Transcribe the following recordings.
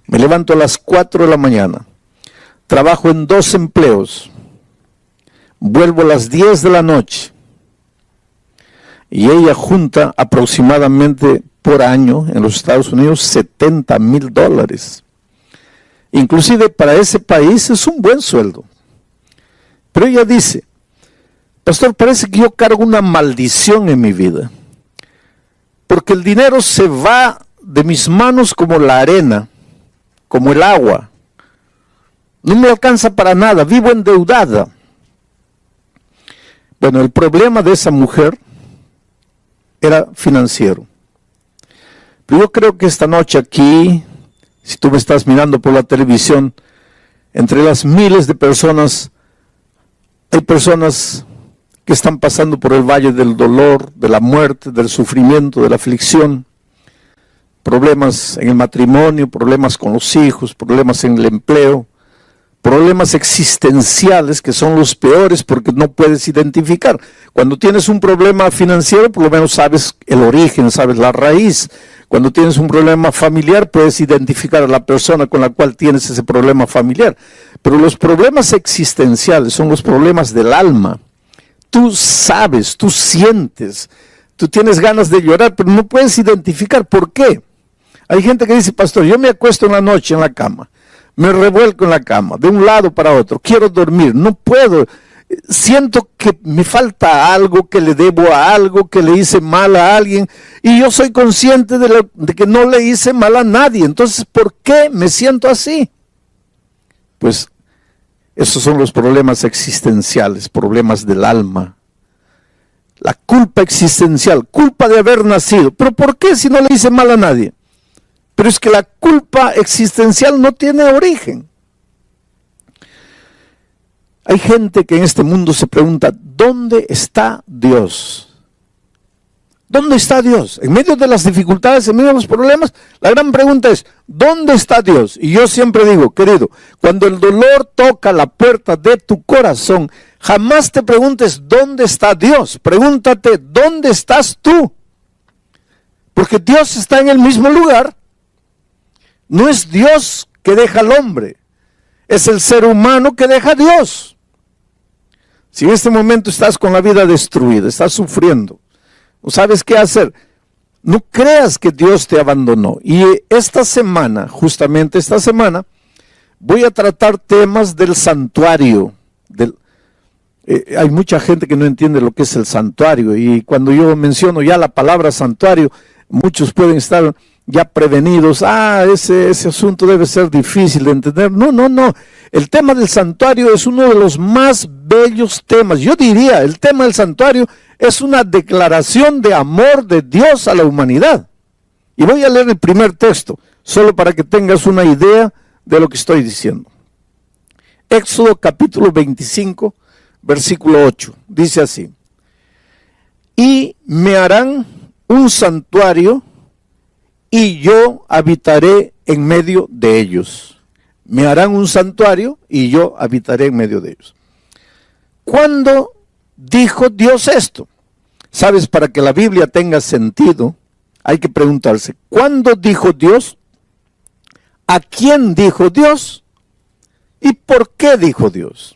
Me levanto a las 4 de la mañana, trabajo en 2 empleos, vuelvo a las 10 de la noche y ella junta aproximadamente por año en los Estados Unidos $70,000. Inclusive para ese país es un buen sueldo. Pero ella dice, pastor, parece que yo cargo una maldición en mi vida, porque el dinero se va de mis manos como la arena, como el agua. No me alcanza para nada, vivo endeudada. Bueno, el problema de esa mujer era financiero. Pero yo creo que esta noche aquí, si tú me estás mirando por la televisión, entre las miles de personas, hay personas que están pasando por el valle del dolor, de la muerte, del sufrimiento, de la aflicción, problemas en el matrimonio, problemas con los hijos, problemas en el empleo, problemas existenciales que son los peores porque no puedes identificar. Cuando tienes un problema financiero, por lo menos sabes el origen, sabes la raíz. Cuando tienes un problema familiar, puedes identificar a la persona con la cual tienes ese problema familiar. Pero los problemas existenciales son los problemas del alma. Tú sabes, tú sientes, tú tienes ganas de llorar, pero no puedes identificar por qué. Hay gente que dice, pastor, yo me acuesto en la noche en la cama, me revuelco en la cama, de un lado para otro, quiero dormir, no puedo, siento que me falta algo, que le debo a algo, que le hice mal a alguien, y yo soy consciente de que no le hice mal a nadie. Entonces, ¿por qué me siento así? Pues, esos son los problemas existenciales, problemas del alma. La culpa existencial, culpa de haber nacido. ¿Pero por qué si no le hice mal a nadie? Pero es que la culpa existencial no tiene origen. Hay gente que en este mundo se pregunta, ¿dónde está Dios? ¿Dónde está Dios? En medio de las dificultades, en medio de los problemas, la gran pregunta es, ¿dónde está Dios? Y yo siempre digo, querido, cuando el dolor toca la puerta de tu corazón, jamás te preguntes, ¿dónde está Dios? Pregúntate, ¿dónde estás tú? Porque Dios está en el mismo lugar. No es Dios que deja al hombre, es el ser humano que deja a Dios. Si en este momento estás con la vida destruida, estás sufriendo, no sabes qué hacer, no creas que Dios te abandonó. Y esta semana, justamente esta semana, voy a tratar temas del santuario. Hay mucha gente que no entiende lo que es el santuario, y cuando yo menciono ya la palabra santuario, muchos pueden estar ya prevenidos, ese asunto debe ser difícil de entender. No, el tema del santuario es uno de los más bellos temas. Yo diría, el tema del santuario es una declaración de amor de Dios a la humanidad. Y voy a leer el primer texto, solo para que tengas una idea de lo que estoy diciendo. Éxodo capítulo 25, versículo 8, dice así: y me harán un santuario y yo habitaré en medio de ellos. Me harán un santuario y yo habitaré en medio de ellos. ¿Cuándo dijo Dios esto? Sabes, para que la Biblia tenga sentido, hay que preguntarse, ¿cuándo dijo Dios? ¿A quién dijo Dios? ¿Y por qué dijo Dios?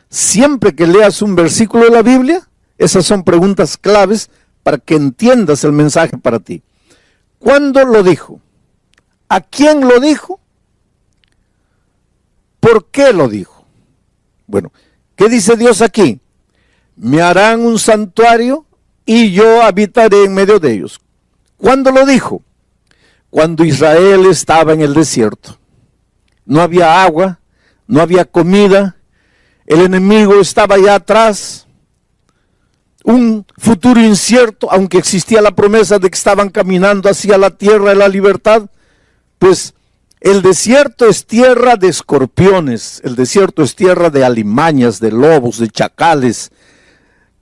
Siempre que leas un versículo de la Biblia, esas son preguntas claves para que entiendas el mensaje para ti. ¿Cuándo lo dijo? ¿A quién lo dijo? ¿Por qué lo dijo? Bueno, ¿qué dice Dios aquí? Me harán un santuario y yo habitaré en medio de ellos. ¿Cuándo lo dijo? Cuando Israel estaba en el desierto. No había agua, no había comida, el enemigo estaba allá atrás. Un futuro incierto, aunque existía la promesa de que estaban caminando hacia la tierra de la libertad, pues el desierto es tierra de escorpiones, el desierto es tierra de alimañas, de lobos, de chacales,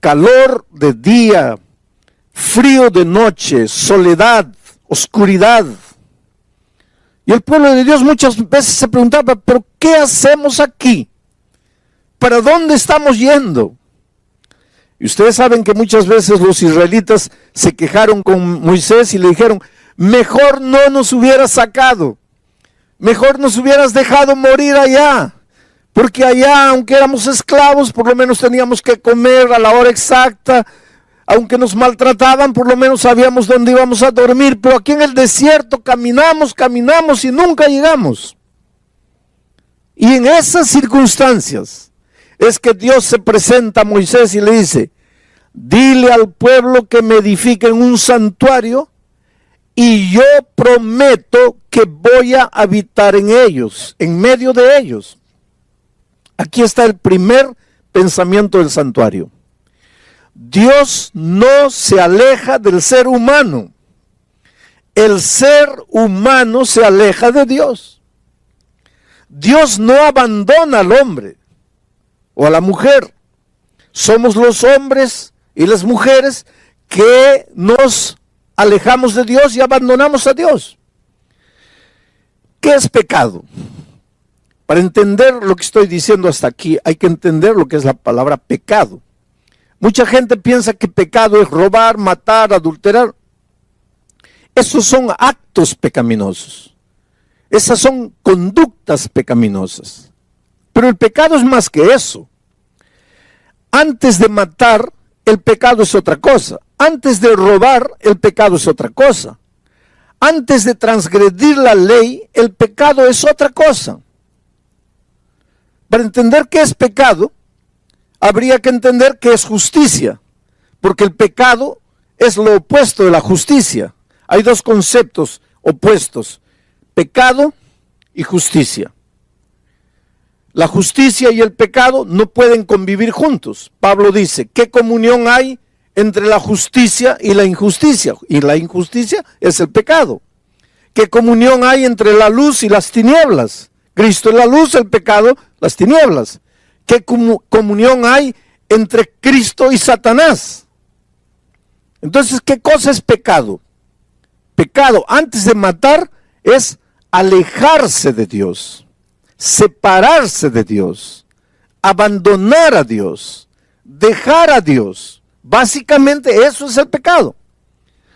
calor de día, frío de noche, soledad, oscuridad. Y el pueblo de Dios muchas veces se preguntaba, ¿pero qué hacemos aquí? ¿Para dónde estamos yendo? Y ustedes saben que muchas veces los israelitas se quejaron con Moisés y le dijeron, mejor no nos hubiera sacado, mejor nos hubieras dejado morir allá. Porque allá, aunque éramos esclavos, por lo menos teníamos que comer a la hora exacta. Aunque nos maltrataban, por lo menos sabíamos dónde íbamos a dormir. Pero aquí en el desierto caminamos y nunca llegamos. Y en esas circunstancias es que Dios se presenta a Moisés y le dice: dile al pueblo que me edifiquen un santuario y yo prometo que voy a habitar en ellos, en medio de ellos. Aquí está el primer pensamiento del santuario. Dios no se aleja del ser humano. El ser humano se aleja de Dios. Dios no abandona al hombre o a la mujer. Somos los hombres y las mujeres que nos alejamos de Dios y abandonamos a Dios. ¿Qué es pecado? Para entender lo que estoy diciendo hasta aquí, hay que entender lo que es la palabra pecado. Mucha gente piensa que pecado es robar, matar, adulterar. Esos son actos pecaminosos. Esas son conductas pecaminosas. Pero el pecado es más que eso. Antes de matar, el pecado es otra cosa. Antes de robar, el pecado es otra cosa. Antes de transgredir la ley, el pecado es otra cosa. Para entender qué es pecado, habría que entender qué es justicia, porque el pecado es lo opuesto de la justicia. Hay dos conceptos opuestos: pecado y justicia. La justicia y el pecado no pueden convivir juntos. Pablo dice: ¿qué comunión hay entre la justicia y la injusticia? Y la injusticia es el pecado. ¿Qué comunión hay entre la luz y las tinieblas? Cristo es la luz, el pecado, las tinieblas. ¿Qué comunión hay entre Cristo y Satanás? Entonces, ¿qué cosa es pecado? Pecado, antes de matar, es alejarse de Dios, separarse de Dios, abandonar a Dios, dejar a Dios. Básicamente eso es el pecado.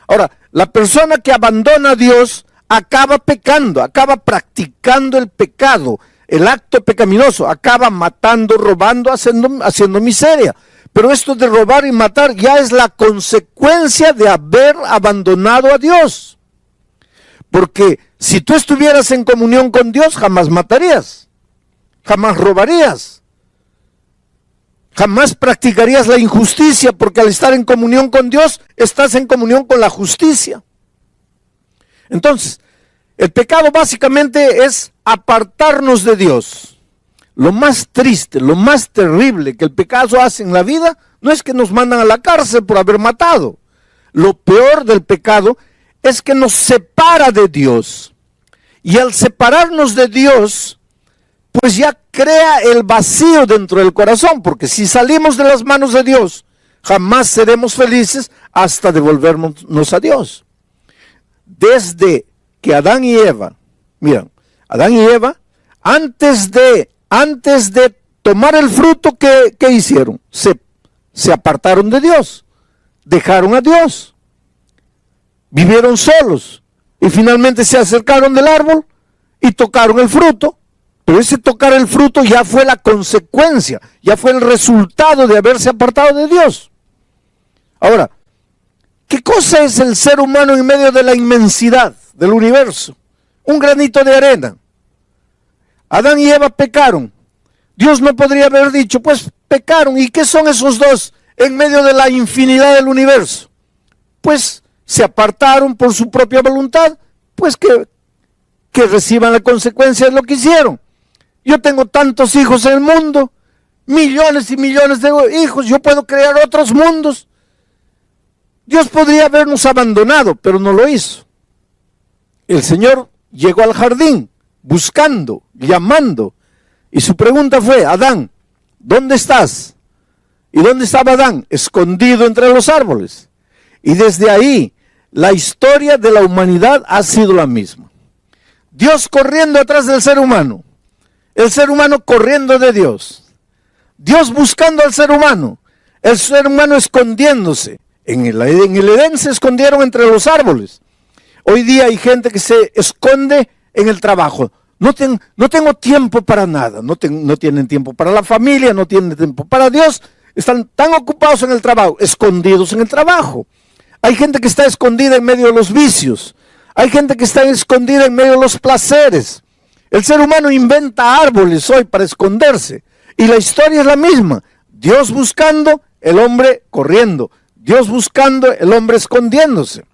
Ahora, la persona que abandona a Dios acaba pecando, acaba practicando el pecado, el acto pecaminoso, acaba matando, robando, haciendo miseria. Pero esto de robar y matar ya es la consecuencia de haber abandonado a Dios. Porque si tú estuvieras en comunión con Dios, jamás matarías, jamás robarías, jamás practicarías la injusticia, porque al estar en comunión con Dios, estás en comunión con la justicia. Entonces, el pecado básicamente es apartarnos de Dios. Lo más triste, lo más terrible que el pecado hace en la vida no es que nos mandan a la cárcel por haber matado. Lo peor del pecado es que nos separa de Dios. Y al separarnos de Dios, pues ya crea el vacío dentro del corazón, porque si salimos de las manos de Dios, jamás seremos felices hasta devolvernos a Dios. Desde que Adán y Eva, miren, Adán y Eva, antes de tomar el fruto, ¿qué hicieron? Se apartaron de Dios, dejaron a Dios, vivieron solos y finalmente se acercaron del árbol y tocaron el fruto. Pero ese tocar el fruto ya fue la consecuencia, ya fue el resultado de haberse apartado de Dios. Ahora, ¿qué cosa es el ser humano en medio de la inmensidad del universo? Un granito de arena. Adán y Eva pecaron. Dios no podría haber dicho, pues pecaron. ¿Y qué son esos dos en medio de la infinidad del universo? Pues se apartaron por su propia voluntad, pues que reciban la consecuencia de lo que hicieron. Yo tengo tantos hijos en el mundo, millones y millones de hijos, yo puedo crear otros mundos. Dios podría habernos abandonado, pero no lo hizo. El Señor llegó al jardín, buscando, llamando, y su pregunta fue: Adán, ¿dónde estás? ¿Y dónde estaba Adán? Escondido entre los árboles. Y desde ahí, la historia de la humanidad ha sido la misma. Dios corriendo atrás del ser humano, el ser humano corriendo de Dios, Dios buscando al ser humano, el ser humano escondiéndose. En el Edén se escondieron entre los árboles. Hoy día hay gente que se esconde en el trabajo. No tengo tiempo para nada, no tienen tiempo para la familia, no tienen tiempo para Dios, están tan ocupados en el trabajo, escondidos en el trabajo. Hay gente que está escondida en medio de los vicios, hay gente que está escondida en medio de los placeres. El ser humano inventa árboles hoy para esconderse, y la historia es la misma. Dios buscando, el hombre corriendo. Dios buscando, el hombre escondiéndose.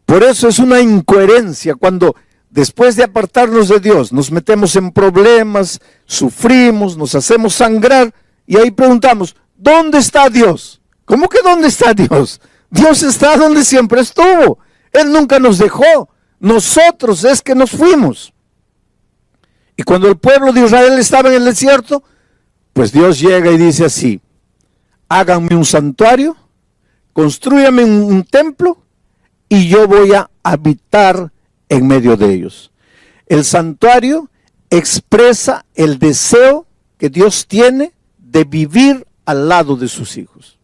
Por eso es una incoherencia cuando después de apartarnos de Dios nos metemos en problemas, sufrimos, nos hacemos sangrar y ahí preguntamos, ¿dónde está Dios? ¿Cómo que dónde está Dios? Dios está donde siempre estuvo. Él nunca nos dejó. Nosotros es que nos fuimos. Y cuando el pueblo de Israel estaba en el desierto, pues Dios llega y dice así, háganme un santuario, constrúyame un templo y yo voy a habitar en medio de ellos. El santuario expresa el deseo que Dios tiene de vivir al lado de sus hijos,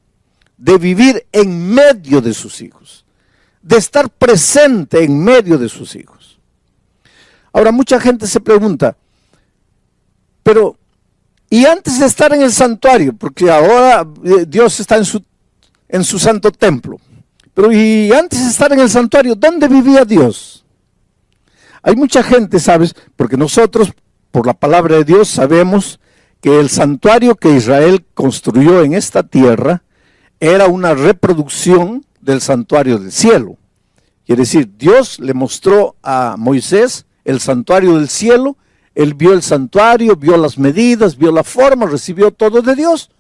de vivir en medio de sus hijos, de estar presente en medio de sus hijos. Ahora mucha gente se pregunta, pero y antes de estar en el santuario, porque ahora Dios está en su santo templo, pero y antes de estar en el santuario, ¿dónde vivía Dios? Hay mucha gente, ¿sabes? Porque nosotros, por la palabra de Dios, sabemos que el santuario que Israel construyó en esta tierra era una reproducción del santuario del cielo. Quiere decir, Dios le mostró a Moisés el santuario del cielo. Él vio el santuario, vio las medidas, vio la forma, recibió todo de Dios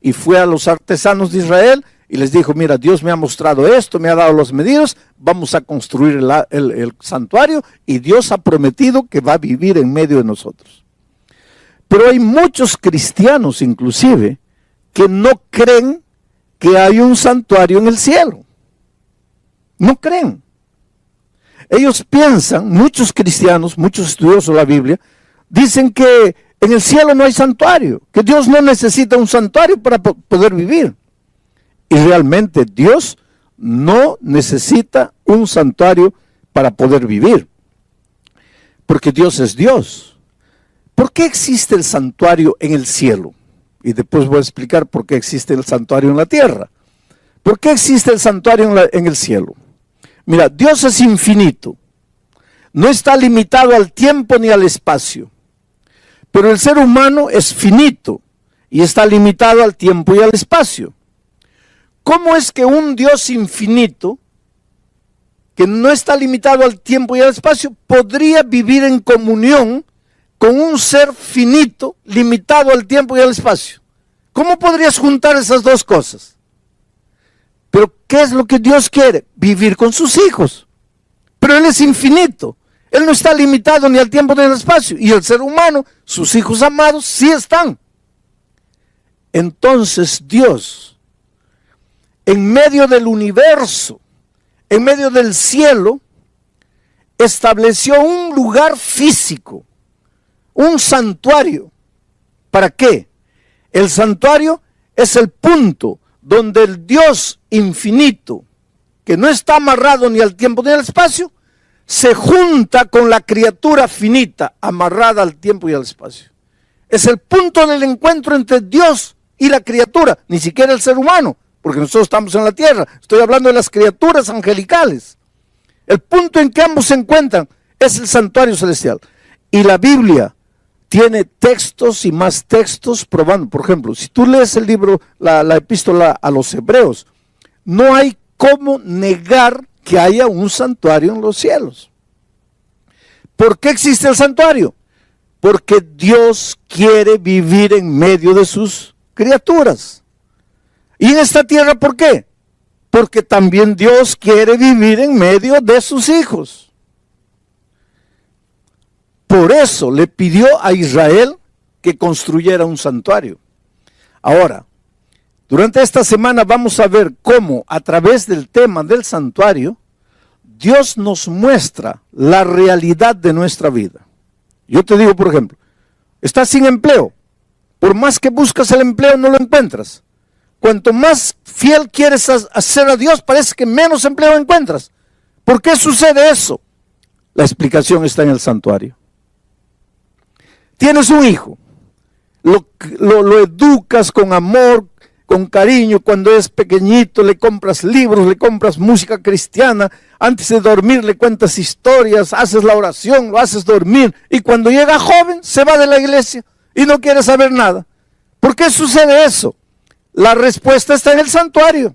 y fue a los artesanos de Israel y les dijo, mira, Dios me ha mostrado esto, me ha dado las medidas, vamos a construir el santuario y Dios ha prometido que va a vivir en medio de nosotros. Pero hay muchos cristianos inclusive que no creen que hay un santuario en el cielo. No creen. Ellos piensan, muchos cristianos, muchos estudiosos de la Biblia, dicen que en el cielo no hay santuario, que Dios no necesita un santuario para poder vivir. Y realmente Dios no necesita un santuario para poder vivir, porque Dios es Dios. ¿Por qué existe el santuario en el cielo? Y después voy a explicar por qué existe el santuario en la tierra. ¿Por qué existe el santuario en el cielo? Mira, Dios es infinito, no está limitado al tiempo ni al espacio. Pero el ser humano es finito y está limitado al tiempo y al espacio. ¿Cómo es que un Dios infinito, que no está limitado al tiempo y al espacio, podría vivir en comunión con un ser finito, limitado al tiempo y al espacio? ¿Cómo podrías juntar esas dos cosas? Pero ¿qué es lo que Dios quiere? Vivir con sus hijos. Pero Él es infinito. Él no está limitado ni al tiempo ni al espacio. Y el ser humano, sus hijos amados, sí están. Entonces Dios, en medio del universo, en medio del cielo, estableció un lugar físico, un santuario. ¿Para qué? El santuario es el punto donde el Dios infinito, que no está amarrado ni al tiempo ni al espacio, se junta con la criatura finita, amarrada al tiempo y al espacio. Es el punto del encuentro entre Dios y la criatura, ni siquiera el ser humano, porque nosotros estamos en la tierra. Estoy hablando de las criaturas angelicales. El punto en que ambos se encuentran es el santuario celestial. Y la Biblia tiene textos y más textos probando. Por ejemplo, si tú lees el libro, la epístola a los Hebreos, no hay cómo negar que haya un santuario en los cielos. ¿Por qué existe el santuario? Porque Dios quiere vivir en medio de sus criaturas. ¿Y en esta tierra por qué? Porque también Dios quiere vivir en medio de sus hijos. Por eso le pidió a Israel que construyera un santuario. Ahora, durante esta semana vamos a ver cómo a través del tema del santuario, Dios nos muestra la realidad de nuestra vida. Yo te digo, por ejemplo, estás sin empleo. Por más que buscas el empleo, no lo encuentras. Cuanto más fiel quieres hacer a Dios, parece que menos empleo encuentras. ¿Por qué sucede eso? La explicación está en el santuario. Tienes un hijo, lo educas con amor, con cariño. Cuando es pequeñito le compras libros, le compras música cristiana. Antes de dormir le cuentas historias, haces la oración, lo haces dormir. Y cuando llega joven se va de la iglesia y no quiere saber nada. ¿Por qué sucede eso? La respuesta está en el santuario.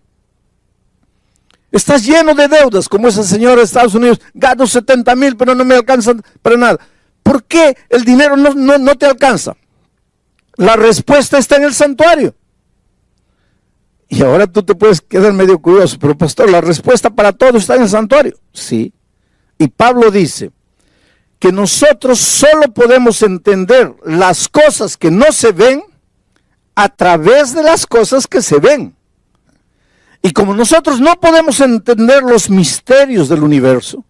Estás lleno de deudas, como esa señora de Estados Unidos. Gano 70,000, pero no me alcanzan para nada. ¿Por qué el dinero no te alcanza? La respuesta está en el santuario. Y ahora tú te puedes quedar medio curioso, pero pastor, la respuesta para todo está en el santuario. Sí. Y Pablo dice que nosotros solo podemos entender las cosas que no se ven a través de las cosas que se ven. Y como nosotros no podemos entender los misterios del universo,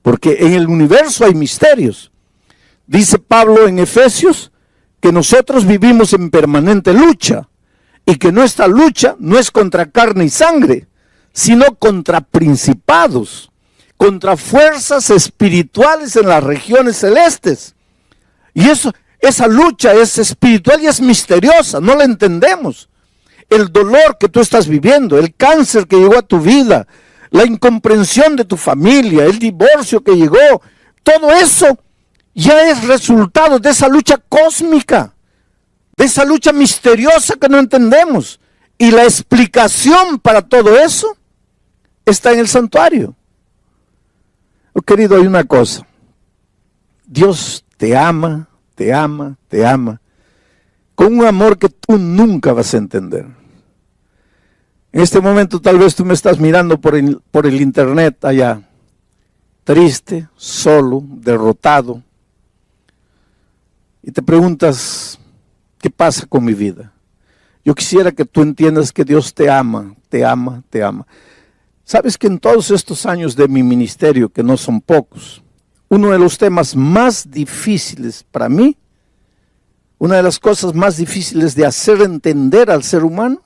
porque en el universo hay misterios, dice Pablo en Efesios que nosotros vivimos en permanente lucha y que nuestra lucha no es contra carne y sangre, sino contra principados, contra fuerzas espirituales en las regiones celestes. Y esa lucha es espiritual y es misteriosa, no la entendemos. El dolor que tú estás viviendo, el cáncer que llegó a tu vida, la incomprensión de tu familia, el divorcio que llegó, todo eso ya es resultado de esa lucha cósmica, de esa lucha misteriosa que no entendemos. Y la explicación para todo eso está en el santuario. Oh, querido, hay una cosa. Dios te ama, te ama, te ama, con un amor que tú nunca vas a entender. En este momento tal vez tú me estás mirando por el internet allá, triste, solo, derrotado, y te preguntas, ¿qué pasa con mi vida? Yo quisiera que tú entiendas que Dios te ama, te ama, te ama. Sabes que en todos estos años de mi ministerio, que no son pocos, uno de los temas más difíciles para mí, una de las cosas más difíciles de hacer entender al ser humano,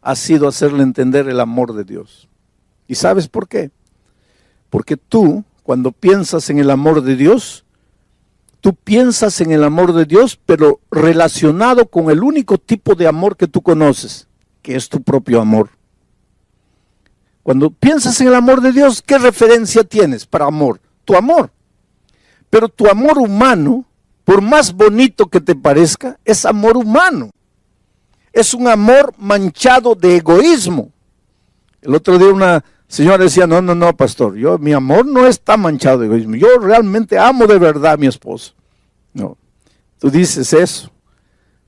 ha sido hacerle entender el amor de Dios. ¿Y sabes por qué? Porque tú, cuando piensas en el amor de Dios, tú piensas en el amor de Dios, pero relacionado con el único tipo de amor que tú conoces, que es tu propio amor. Cuando piensas en el amor de Dios, ¿qué referencia tienes para amor? Tu amor. Pero tu amor humano, por más bonito que te parezca, es amor humano. Es un amor manchado de egoísmo. El otro día una señora decía, no, pastor, mi amor no está manchado de egoísmo. Yo realmente amo de verdad a mi esposa. No, tú dices eso.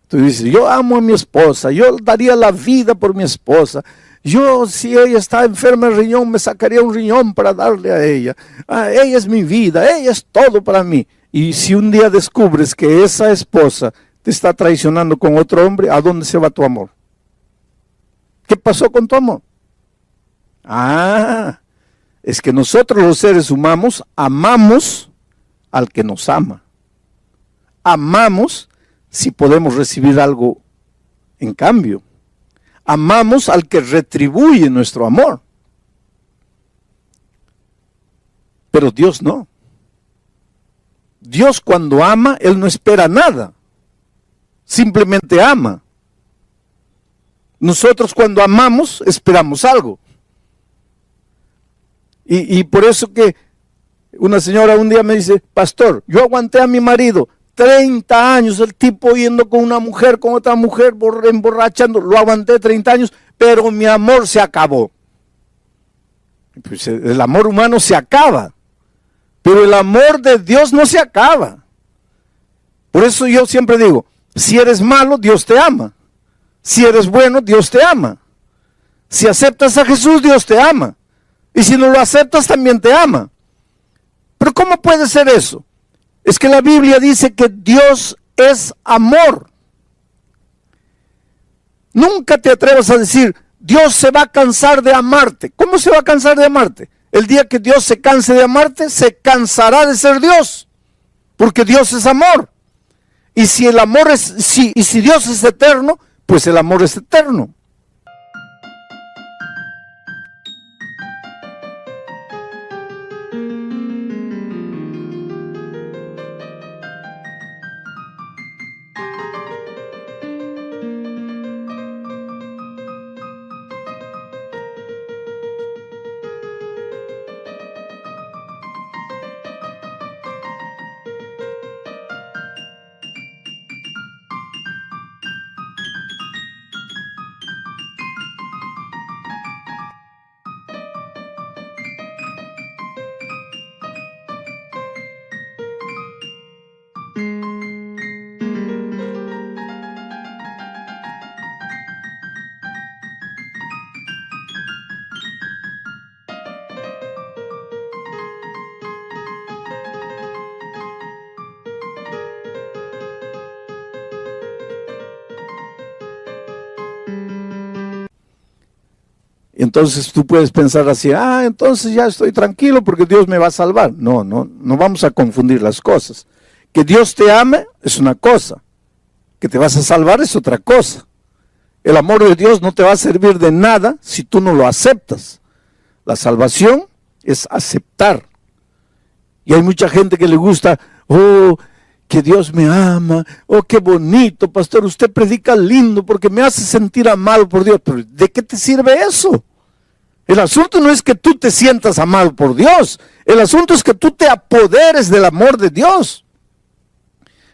Tú dices, yo amo a mi esposa, yo daría la vida por mi esposa. Yo, si ella está enferma de riñón, me sacaría un riñón para darle a ella. Ella es mi vida, ella es todo para mí. Y si un día descubres que esa esposa te está traicionando con otro hombre, ¿a dónde se va tu amor? ¿Qué pasó con tu amor? Es que nosotros los seres humanos amamos al que nos ama. Amamos si podemos recibir algo en cambio. Amamos al que retribuye nuestro amor. Pero Dios no. Dios cuando ama, Él no espera nada. Simplemente ama. Nosotros cuando amamos, esperamos algo. Y por eso que una señora un día me dice, pastor, yo aguanté a mi marido 30 años, el tipo yendo con una mujer, con otra mujer, emborrachando, lo aguanté 30 años, pero mi amor se acabó. Pues el amor humano se acaba, pero el amor de Dios no se acaba. Por eso yo siempre digo, si eres malo, Dios te ama. Si eres bueno, Dios te ama. Si aceptas a Jesús, Dios te ama. Y si no lo aceptas, también te ama. Pero ¿cómo puede ser eso? Es que la Biblia dice que Dios es amor. Nunca te atrevas a decir, Dios se va a cansar de amarte. ¿Cómo se va a cansar de amarte? El día que Dios se canse de amarte, se cansará de ser Dios. Porque Dios es amor. Y si el amor si Dios es eterno, pues el amor es eterno. Y entonces tú puedes pensar así, entonces ya estoy tranquilo porque Dios me va a salvar. No vamos a confundir las cosas. Que Dios te ame es una cosa, que te vas a salvar es otra cosa. El amor de Dios no te va a servir de nada si tú no lo aceptas. La salvación es aceptar. Y hay mucha gente que le gusta, que Dios me ama, qué bonito, pastor, usted predica lindo porque me hace sentir amado por Dios. Pero ¿de qué te sirve eso? El asunto no es que tú te sientas amado por Dios, el asunto es que tú te apoderes del amor de Dios.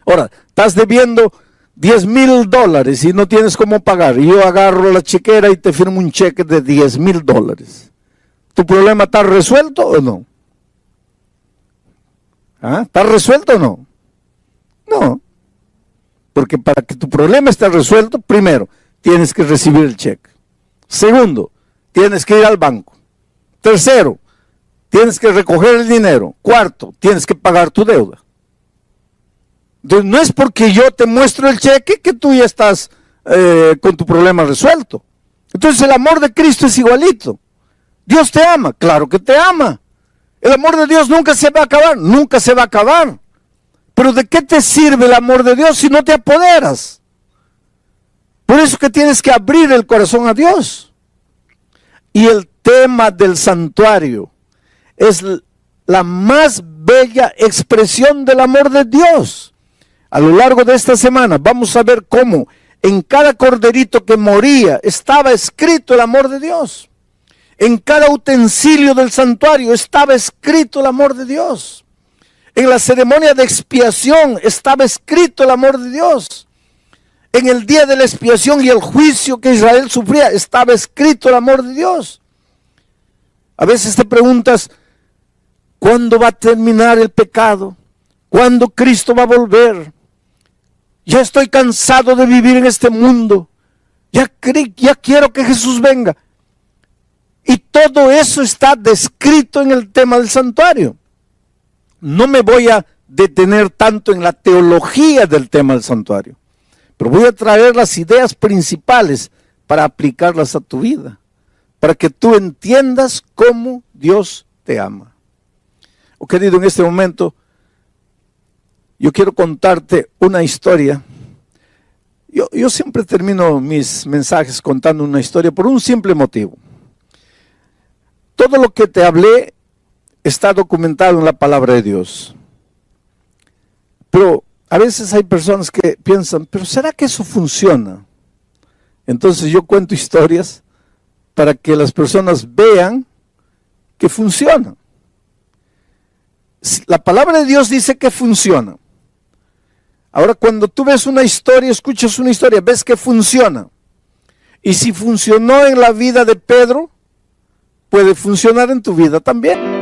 Ahora, estás debiendo $10,000 y no tienes cómo pagar, y yo agarro la chequera y te firmo un cheque de $10,000. ¿Tu problema está resuelto o no? ¿Está resuelto o no? No, porque para que tu problema esté resuelto, primero, tienes que recibir el cheque. Segundo, tienes que ir al banco. Tercero, tienes que recoger el dinero. Cuarto, tienes que pagar tu deuda. Entonces, no es porque yo te muestro el cheque que tú ya estás con tu problema resuelto. Entonces, el amor de Cristo es igualito. Dios te ama, claro que te ama. El amor de Dios nunca se va a acabar, nunca se va a acabar. Pero ¿de qué te sirve el amor de Dios si no te apoderas? Por eso que tienes que abrir el corazón a Dios. Y el tema del santuario es la más bella expresión del amor de Dios. A lo largo de esta semana vamos a ver cómo en cada corderito que moría estaba escrito el amor de Dios. En cada utensilio del santuario estaba escrito el amor de Dios. En la ceremonia de expiación estaba escrito el amor de Dios. En el día de la expiación y el juicio que Israel sufría estaba escrito el amor de Dios. A veces te preguntas, ¿cuándo va a terminar el pecado? ¿Cuándo Cristo va a volver? Ya estoy cansado de vivir en este mundo. Ya quiero que Jesús venga. Y todo eso está descrito en el tema del santuario. No me voy a detener tanto en la teología del tema del santuario, pero voy a traer las ideas principales para aplicarlas a tu vida, para que tú entiendas cómo Dios te ama. Querido, en este momento, yo quiero contarte una historia. Yo siempre termino mis mensajes contando una historia por un simple motivo. Todo lo que te hablé está documentado en la palabra de Dios. Pero a veces hay personas que piensan, ¿pero será que eso funciona? Entonces yo cuento historias para que las personas vean que funciona. La palabra de Dios dice que funciona. Ahora, cuando tú ves una historia, escuchas una historia, ves que funciona. Y si funcionó en la vida de Pedro, puede funcionar en tu vida también.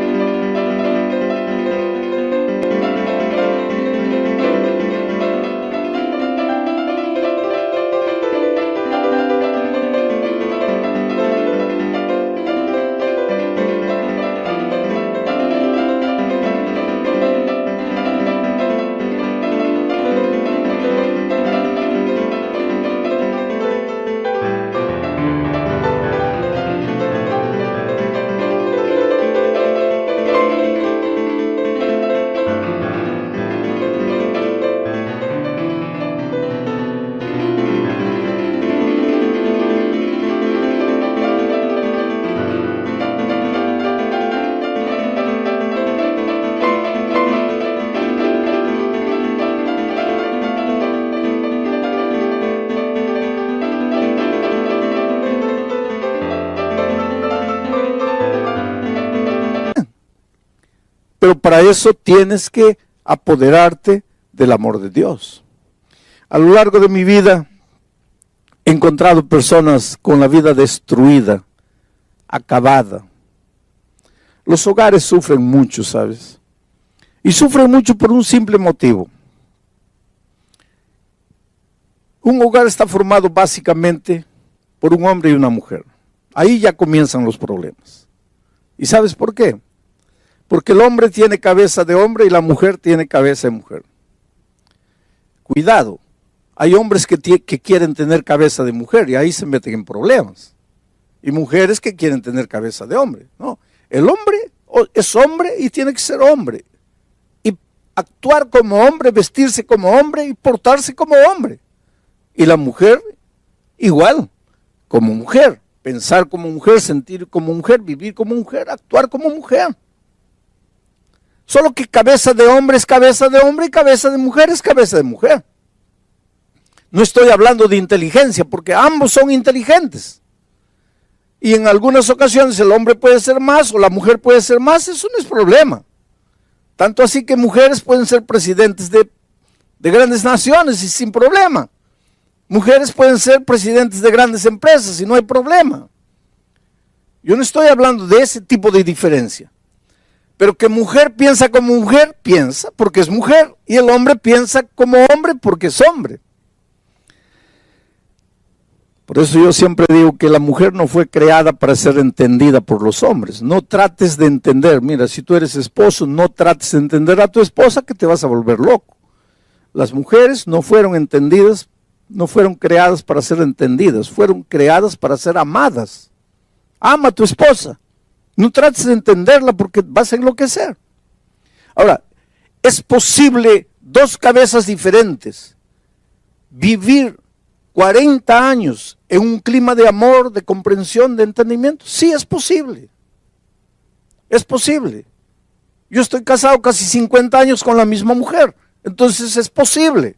Pero para eso tienes que apoderarte del amor de Dios. A lo largo de mi vida he encontrado personas con la vida destruida, acabada. Los hogares sufren mucho, ¿sabes? Y sufren mucho por un simple motivo. Un hogar está formado básicamente por un hombre y una mujer. Ahí ya comienzan los problemas. ¿Y sabes por qué? Porque el hombre tiene cabeza de hombre y la mujer tiene cabeza de mujer. Cuidado, hay hombres que quieren tener cabeza de mujer y ahí se meten en problemas. Y mujeres que quieren tener cabeza de hombre. No, el hombre es hombre y tiene que ser hombre. Y actuar como hombre, vestirse como hombre y portarse como hombre. Y la mujer igual, como mujer. Pensar como mujer, sentir como mujer, vivir como mujer, actuar como mujer. Solo que cabeza de hombre es cabeza de hombre y cabeza de mujer es cabeza de mujer. No estoy hablando de inteligencia, porque ambos son inteligentes. Y en algunas ocasiones el hombre puede ser más o la mujer puede ser más, eso no es problema. Tanto así que mujeres pueden ser presidentes de grandes naciones y sin problema. Mujeres pueden ser presidentes de grandes empresas y no hay problema. Yo no estoy hablando de ese tipo de diferencia. Pero que mujer piensa como mujer, piensa porque es mujer. Y el hombre piensa como hombre porque es hombre. Por eso yo siempre digo que la mujer no fue creada para ser entendida por los hombres. No trates de entender. Mira, si tú eres esposo, no trates de entender a tu esposa que te vas a volver loco. Las mujeres no fueron entendidas, no fueron creadas para ser entendidas. Fueron creadas para ser amadas. Ama a tu esposa. No trates de entenderla porque vas a enloquecer. Ahora, ¿es posible dos cabezas diferentes vivir 40 años en un clima de amor, de comprensión, de entendimiento? Sí, es posible. Es posible. Yo estoy casado casi 50 años con la misma mujer, entonces es posible.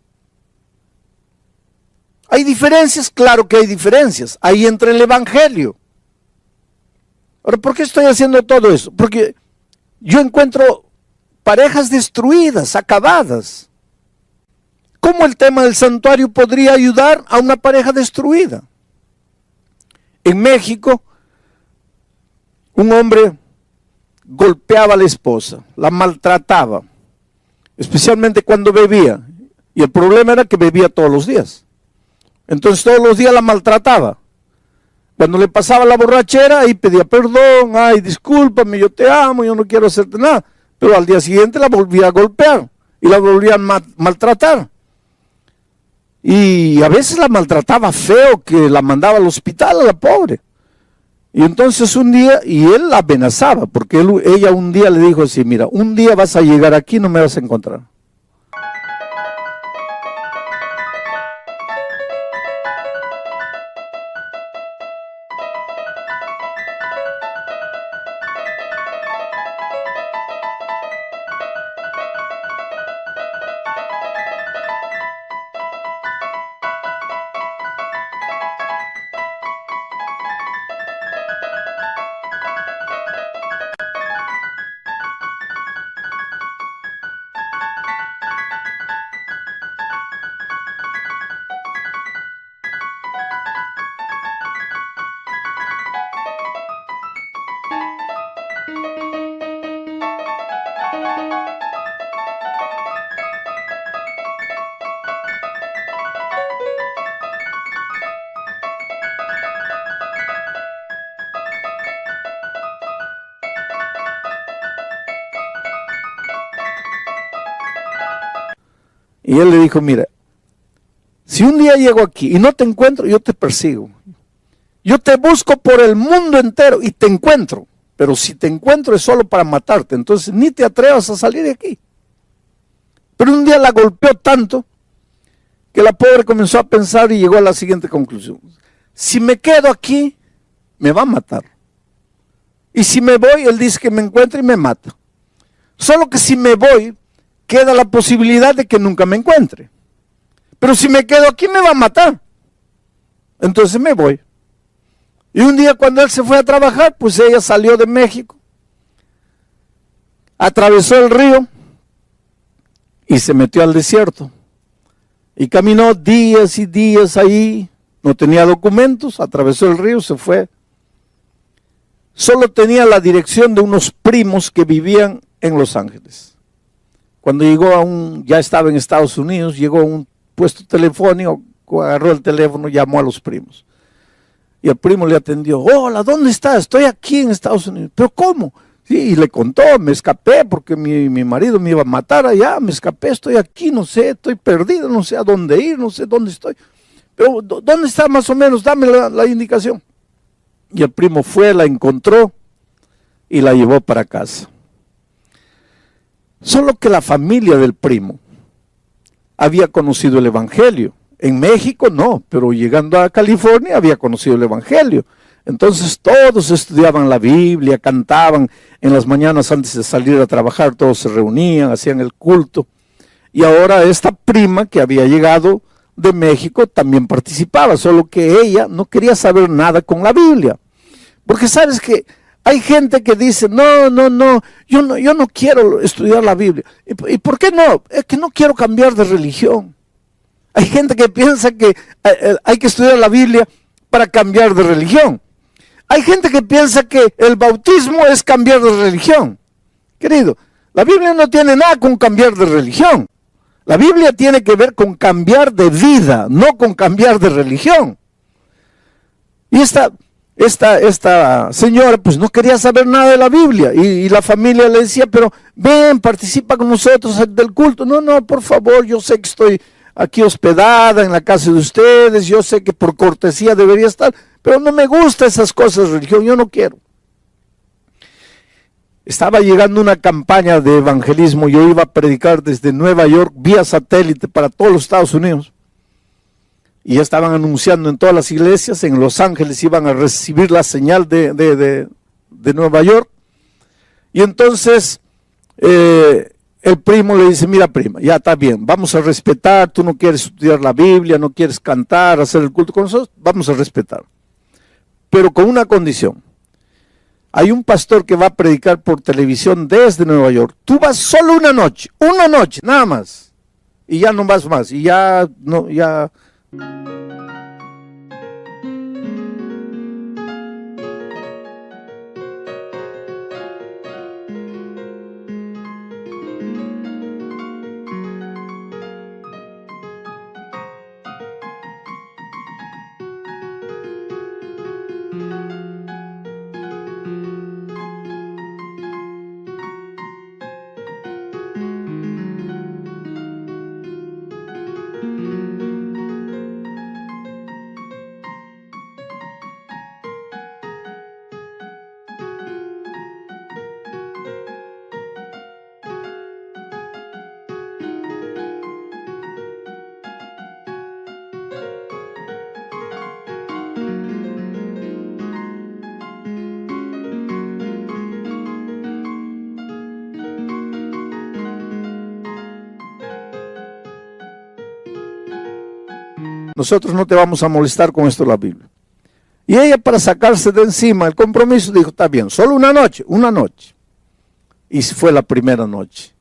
¿Hay diferencias? Claro que hay diferencias. Ahí entra el evangelio. Ahora, ¿por qué estoy haciendo todo eso? Porque yo encuentro parejas destruidas, acabadas. ¿Cómo el tema del santuario podría ayudar a una pareja destruida? En México, un hombre golpeaba a la esposa, la maltrataba, especialmente cuando bebía. Y el problema era que bebía todos los días. Entonces todos los días la maltrataba. Cuando le pasaba la borrachera, ahí pedía perdón, ay, discúlpame, yo te amo, yo no quiero hacerte nada. Pero al día siguiente la volvía a golpear y la volvía a maltratar. Y a veces la maltrataba feo, que la mandaba al hospital a la pobre. Y entonces un día, y él la amenazaba, porque ella un día le dijo así, mira, un día vas a llegar aquí y no me vas a encontrar. Y él le dijo, mira, si un día llego aquí y no te encuentro, yo te persigo. Yo te busco por el mundo entero y te encuentro. Pero si te encuentro es solo para matarte. Entonces ni te atrevas a salir de aquí. Pero un día la golpeó tanto que la pobre comenzó a pensar y llegó a la siguiente conclusión. Si me quedo aquí, me va a matar. Y si me voy, él dice que me encuentra y me mata. Solo que si me voy, queda la posibilidad de que nunca me encuentre. Pero si me quedo aquí me va a matar. Entonces me voy. Y un día cuando él se fue a trabajar, pues ella salió de México, atravesó el río y se metió al desierto. Y caminó días y días ahí, no tenía documentos, atravesó el río, se fue. Solo tenía la dirección de unos primos que vivían en Los Ángeles. Cuando llegó ya estaba en Estados Unidos, llegó a un puesto telefónico, agarró el teléfono, llamó a los primos. Y el primo le atendió, hola, ¿dónde estás? Estoy aquí en Estados Unidos. ¿Pero cómo? Sí, y le contó, me escapé porque mi marido me iba a matar allá, me escapé, estoy aquí, no sé, estoy perdido, no sé a dónde ir, no sé dónde estoy. Pero, ¿dónde está más o menos? Dame la indicación. Y el primo fue, la encontró y la llevó para casa. Solo que la familia del primo había conocido el evangelio. En México no, pero llegando a California había conocido el evangelio. Entonces todos estudiaban la Biblia, cantaban en las mañanas antes de salir a trabajar, todos se reunían, hacían el culto. Y ahora esta prima que había llegado de México también participaba, solo que ella no quería saber nada con la Biblia. Porque sabes que hay gente que dice, no, yo no quiero estudiar la Biblia. ¿Y por qué no? Es que no quiero cambiar de religión. Hay gente que piensa que hay que estudiar la Biblia para cambiar de religión. Hay gente que piensa que el bautismo es cambiar de religión. Querido, la Biblia no tiene nada con cambiar de religión. La Biblia tiene que ver con cambiar de vida, no con cambiar de religión. Y esta señora pues no quería saber nada de la Biblia. Y la familia le decía, pero ven, participa con nosotros del culto. No, por favor, yo sé que estoy aquí hospedada en la casa de ustedes, yo sé que por cortesía debería estar, pero no me gustan esas cosas de religión, yo no quiero. Estaba llegando una campaña de evangelismo, yo iba a predicar desde Nueva York vía satélite para todos los Estados Unidos. Y ya estaban anunciando en todas las iglesias, en Los Ángeles iban a recibir la señal de Nueva York. Y entonces el primo le dice, mira prima, ya está bien, vamos a respetar, tú no quieres estudiar la Biblia, no quieres cantar, hacer el culto con nosotros, vamos a respetar. Pero con una condición. Hay un pastor que va a predicar por televisión desde Nueva York. Tú vas solo una noche, nada más. Y ya no vas más, y ya. Nosotros no te vamos a molestar con esto de la Biblia. Y ella, para sacarse de encima el compromiso, dijo, está bien, solo una noche. Y fue la primera noche.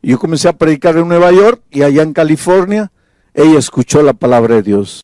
Y yo comencé a predicar en Nueva York y allá en California, ella escuchó la palabra de Dios.